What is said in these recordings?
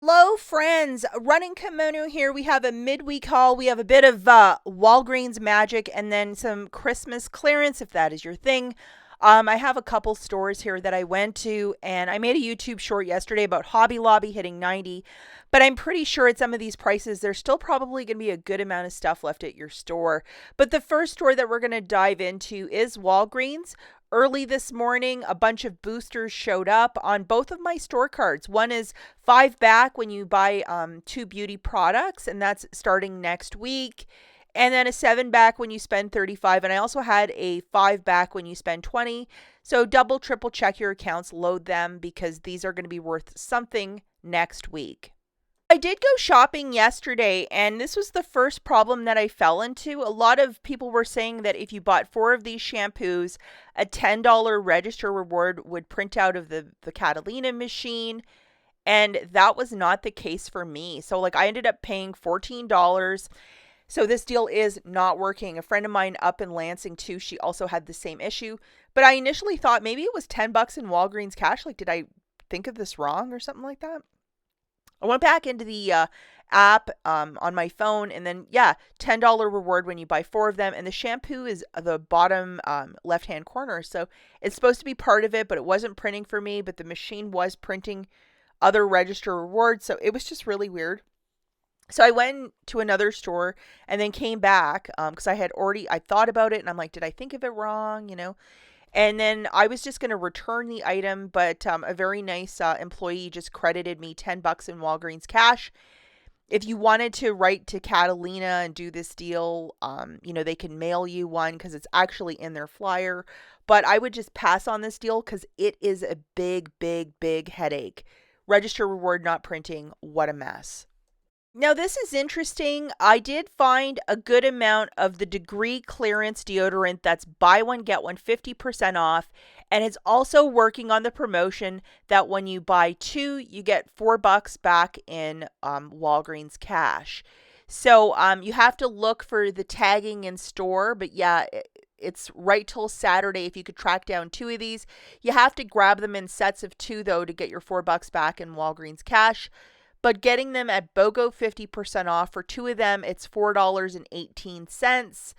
Hello, friends. Running Kimono here. We have a midweek haul. We have a bit of Walgreens magic and then some Christmas clearance, if that is your thing. I have a couple stores here that I went to, and I made a YouTube short yesterday about Hobby Lobby hitting 90. But I'm pretty sure at some of these prices, there's still probably going to be a good amount of stuff left at your store. But the first store that we're going to dive into is Walgreens. Early this morning, a bunch of boosters showed up on both of my store cards. One is 5 back when you buy two beauty products, and that's starting next week. And then a 7 back when you spend 35. And I also had a 5 back when you spend 20. So double, triple check your accounts, load them because these are going to be worth something next week. I did go shopping yesterday, and this was the first problem that I fell into. A lot of people were saying that if you bought 4 of these shampoos, a $10 register reward would print out of the Catalina machine, and that was not the case for me. So, like, I ended up paying $14. So, this deal is not working. A friend of mine up in Lansing, too, she also had the same issue. But I initially thought maybe it was $10 in Walgreens Cash. Like, did I think of this wrong or something like that? I went back into the app on my phone, and then, yeah, $10 reward when you buy 4 of them. And the shampoo is the bottom left-hand corner. So it's supposed to be part of it, but it wasn't printing for me. But the machine was printing other register rewards. So it was just really weird. So I went to another store and then came back because I thought about it, and I'm like, did I think of it wrong? And then I was just going to return the item, but a very nice employee just credited me $10 in Walgreens Cash. If you wanted to write to Catalina and do this deal, they can mail you one because it's actually in their flyer. But I would just pass on this deal because it is a big, big, big headache. Register reward not printing. What a mess. Now, this is interesting. I did find a good amount of the degree clearance deodorant that's buy one, get one 50% off. And it's also working on the promotion that when you buy two, you get $4 back in Walgreens Cash. So you have to look for the tagging in store. But yeah, it's right till Saturday if you could track down 2 of these. You have to grab them in sets of 2, though, to get your $4 back in Walgreens Cash. But getting them at BOGO 50% off for 2 of them, it's $4.18.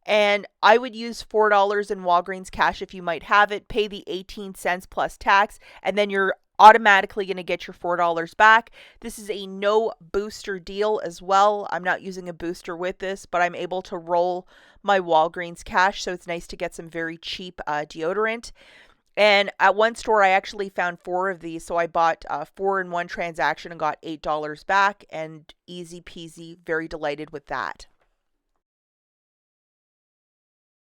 And I would use $4 in Walgreens Cash if you might have it, pay the 18 cents plus tax, and then you're automatically going to get your $4 back. This is a no booster deal as well. I'm not using a booster with this, but I'm able to roll my Walgreens Cash, so it's nice to get some very cheap deodorant. And at one store, I actually found 4 of these. So I bought 4 in one transaction and got $8 back, and easy peasy, very delighted with that.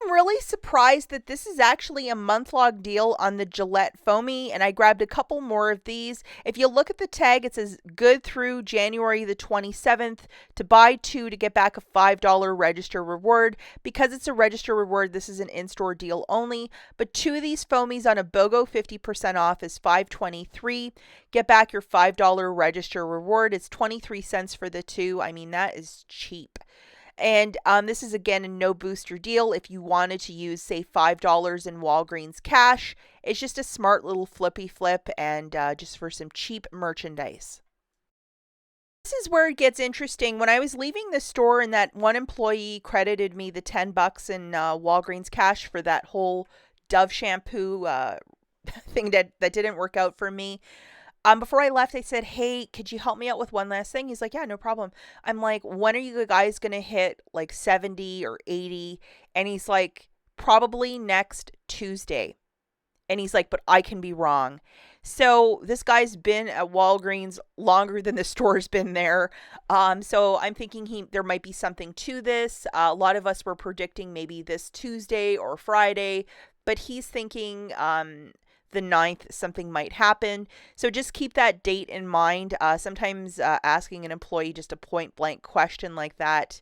I'm really surprised that this is actually a month-long deal on the Gillette Foamy, and I grabbed a couple more of these. If you look at the tag, it says good through January the 27th to buy 2 to get back a $5 register reward. Because it's a register reward, this is an in-store deal only, but 2 of these foamies on a BOGO 50% off is $5.23. Get back your $5 register reward. It's 23 cents for the 2. I mean, that is cheap. And this is, again, a no booster deal. If you wanted to use, say, $5 in Walgreens Cash, it's just a smart little flippy flip and just for some cheap merchandise. This is where it gets interesting. When I was leaving the store and that one employee credited me the $10 in Walgreens Cash for that whole Dove shampoo thing that didn't work out for me. Before I left, I said, hey, could you help me out with one last thing? He's like, yeah, no problem. I'm like, when are you guys going to hit like 70 or 80? And he's like, probably next Tuesday. And he's like, but I can be wrong. So this guy's been at Walgreens longer than the store's been there. So I'm thinking there might be something to this. A lot of us were predicting maybe this Tuesday or Friday, but he's thinking the 9th something might happen. So just keep that date in mind. Sometimes asking an employee just a point blank question like that,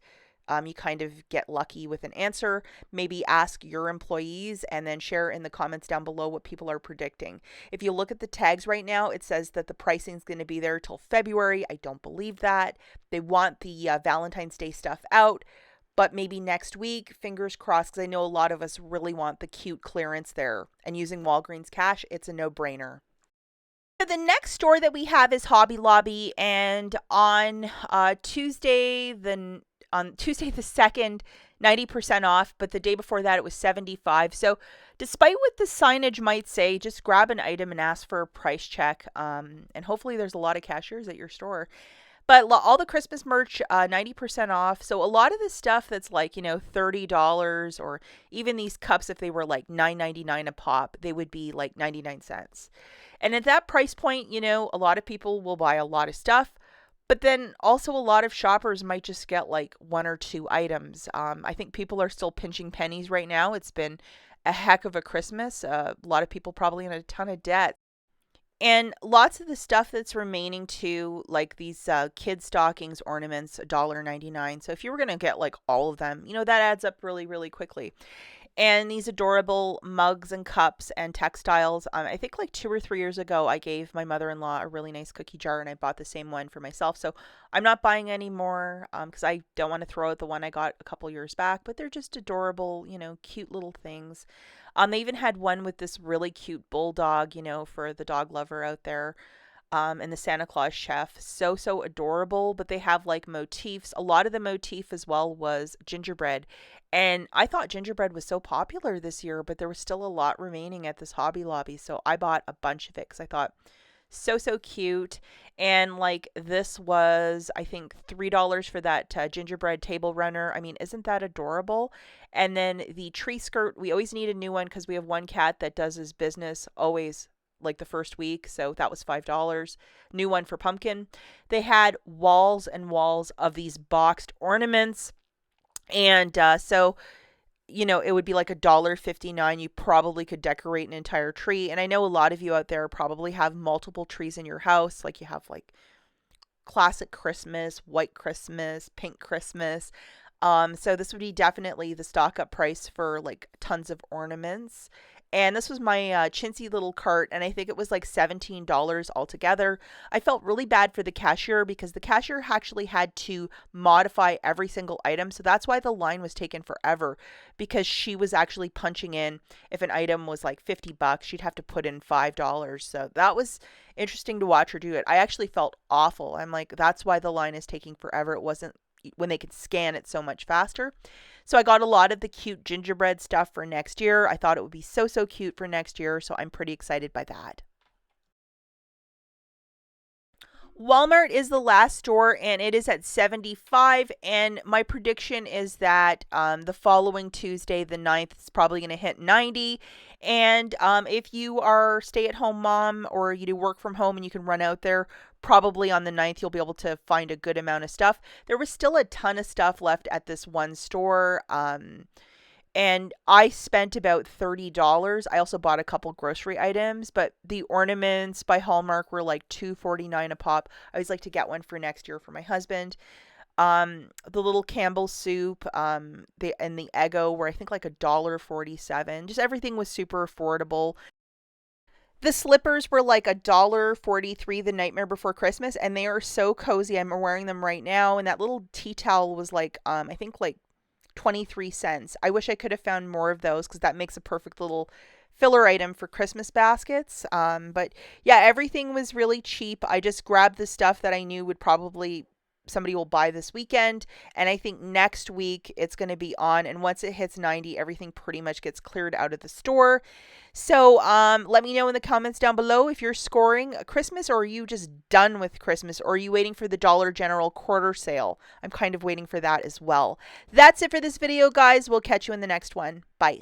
you kind of get lucky with an answer. Maybe ask your employees and then share in the comments down below what people are predicting. If you look at the tags right now, it says that the pricing is going to be there till February. I don't believe that. They want the Valentine's Day stuff out. But maybe next week, fingers crossed, because I know a lot of us really want the cute clearance there. And using Walgreens Cash, it's a no-brainer. So the next store that we have is Hobby Lobby, and on Tuesday the 2nd, 90% off, but the day before that it was 75. So despite what the signage might say, just grab an item and ask for a price check. And hopefully there's a lot of cashiers at your store. But all the Christmas merch, 90% off. So a lot of the stuff that's like, $30, or even these cups, if they were like $9.99 a pop, they would be like 99 cents. And at that price point, a lot of people will buy a lot of stuff. But then also a lot of shoppers might just get like one or two items. I think people are still pinching pennies right now. It's been a heck of a Christmas. A lot of people probably in a ton of debt. And lots of the stuff that's remaining too, like these kid stockings, ornaments, $1.99. So if you were going to get like all of them, that adds up really, really quickly. And these adorable mugs and cups and textiles. I think like 2 or 3 years ago, I gave my mother-in-law a really nice cookie jar, and I bought the same one for myself. So I'm not buying any more because I don't want to throw out the one I got a couple years back. But they're just adorable, cute little things. They even had one with this really cute bulldog, for the dog lover out there. And the Santa Claus chef. So, so adorable, but they have like motifs. A lot of the motif as well was gingerbread. And I thought gingerbread was so popular this year, but there was still a lot remaining at this Hobby Lobby. So I bought a bunch of it because I thought so, so cute. And like this was, I think, $3 for that gingerbread table runner. I mean, isn't that adorable? And then the tree skirt, we always need a new one because we have one cat that does his business always like the first week, so that was $5. New one for pumpkin. They had walls and walls of these boxed ornaments, and so it would be like $1.59. You probably could decorate an entire tree. And I know a lot of you out there probably have multiple trees in your house, like you have like classic Christmas, white Christmas, pink Christmas. So this would be definitely the stock up price for like tons of ornaments. And this was my chintzy little cart, and I think it was like $17 altogether. I felt really bad for the cashier because the cashier actually had to modify every single item. So that's why the line was taken forever, because she was actually punching in. If an item was like $50, she'd have to put in $5. So that was interesting to watch her do it. I actually felt awful. I'm like, that's why the line is taking forever. It wasn't when they could scan it so much faster. So I got a lot of the cute gingerbread stuff for next year. I thought it would be so, so cute for next year. So I'm pretty excited by that. Walmart is the last store, and it is at 75. And my prediction is that the following Tuesday, the 9th, is probably going to hit 90. And if you are stay-at-home mom or you do work from home and you can run out there, probably on the 9th, you'll be able to find a good amount of stuff. There was still a ton of stuff left at this one store. And I spent about $30. I also bought a couple grocery items, but the ornaments by Hallmark were like $2.49 a pop. I always like to get one for next year for my husband. The little Campbell's soup, and the Eggo were I think like $1.47. Just everything was super affordable. The slippers were like $1.43 the Nightmare Before Christmas, and they are so cozy. I'm wearing them right now, and that little tea towel was like I think like 23 cents. I wish I could have found more of those because that makes a perfect little filler item for Christmas baskets. But yeah, everything was really cheap. I just grabbed the stuff that I knew would probably somebody will buy this weekend, and I think next week it's going to be on, and once it hits 90, everything pretty much gets cleared out of the store. So let me know in the comments down below if you're scoring Christmas, or are you just done with Christmas, or are you waiting for the Dollar General quarter sale? I'm kind of waiting for that as well. That's it for this video, guys. We'll catch you in the next one. Bye.